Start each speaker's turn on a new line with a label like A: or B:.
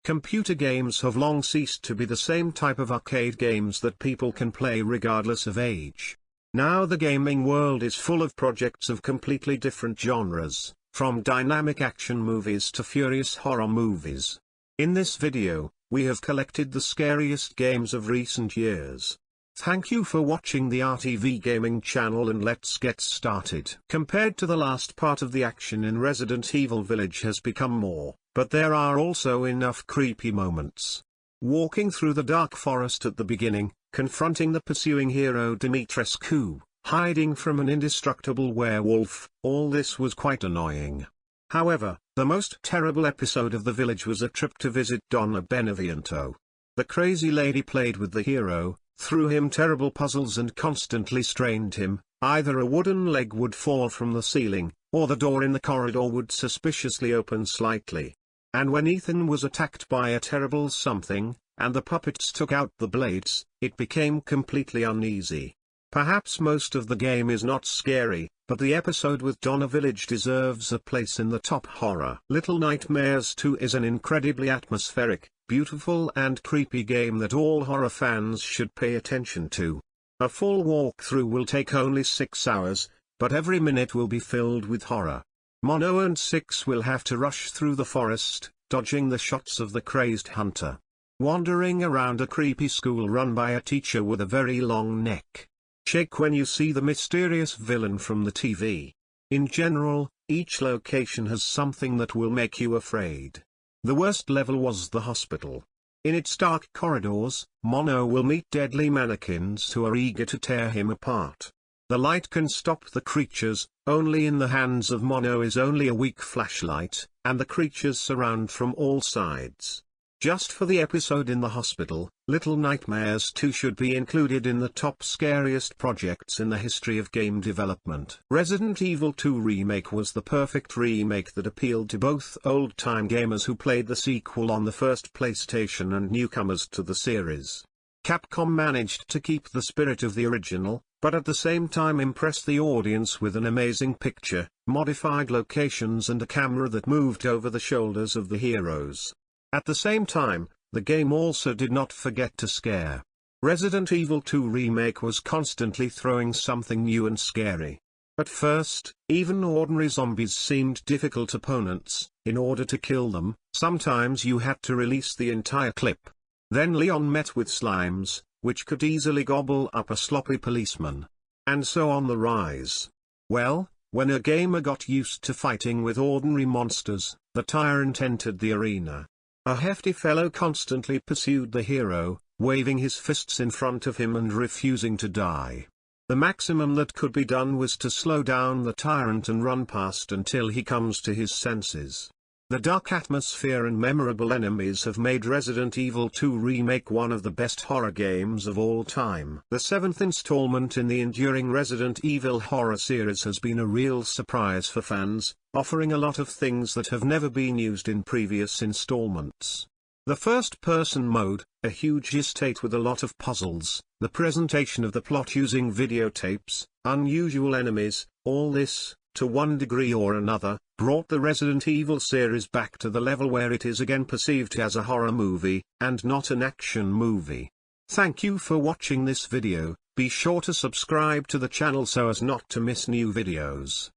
A: Computer games have long ceased to be the same type of arcade games that people can play regardless of age. Now the gaming world is full of projects of completely different genres, from dynamic action movies to furious horror movies. In this video, we have collected the scariest games of recent years. Thank you for watching the RTV Gaming channel, and let's get started. Compared to the last part, of the action in Resident Evil Village has become more, but there are also enough creepy moments. Walking through the dark forest at the beginning, confronting the pursuing hero Dimitrescu, hiding from an indestructible werewolf, all this was quite annoying. However, the most terrible episode of the village was a trip to visit Donna Beneviento. The crazy lady played with the hero, threw him terrible puzzles and constantly strained him. Either a wooden leg would fall from the ceiling, or the door in the corridor would suspiciously open slightly. And when Ethan was attacked by a terrible something, and the puppets took out the blades, it became completely uneasy. Perhaps most of the game is not scary, but the episode with Donna Village deserves a place in the top horror. Little Nightmares 2 is an incredibly atmospheric, beautiful and creepy game that all horror fans should pay attention to. A full walkthrough will take only 6 hours, but every minute will be filled with horror. Mono and Six will have to rush through the forest, dodging the shots of the crazed hunter, wandering around a creepy school run by a teacher with a very long neck. Shake when you see the mysterious villain from the TV. In general, each location has something that will make you afraid. The worst level was the hospital. In its dark corridors, Mono will meet deadly mannequins who are eager to tear him apart. The light can stop the creatures, only in the hands of Mono is only a weak flashlight, and the creatures surround from all sides. Just for the episode in the hospital, Little Nightmares 2 should be included in the top scariest projects in the history of game development. Resident Evil 2 Remake was the perfect remake that appealed to both old-time gamers who played the sequel on the first PlayStation and newcomers to the series. Capcom managed to keep the spirit of the original, but at the same time impress the audience with an amazing picture, modified locations and a camera that moved over the shoulders of the heroes. At the same time, the game also did not forget to scare. Resident Evil 2 Remake was constantly throwing something new and scary. At first, even ordinary zombies seemed difficult opponents. In order to kill them, sometimes you had to release the entire clip. Then Leon met with slimes, which could easily gobble up a sloppy policeman. And so on the rise. Well, when a gamer got used to fighting with ordinary monsters, the tyrant entered the arena. A hefty fellow constantly pursued the hero, waving his fists in front of him and refusing to die. The maximum that could be done was to slow down the tyrant and run past until he comes to his senses. The dark atmosphere and memorable enemies have made Resident Evil 2 Remake one of the best horror games of all time. The 7th installment in the enduring Resident Evil horror series has been a real surprise for fans, offering a lot of things that have never been used in previous installments. The first-person mode, a huge estate with a lot of puzzles, the presentation of the plot using videotapes, unusual enemies, all this, to one degree or another, brought the Resident Evil series back to the level where it is again perceived as a horror movie, and not an action movie. Thank you for watching this video. Be sure to subscribe to the channel so as not to miss new videos.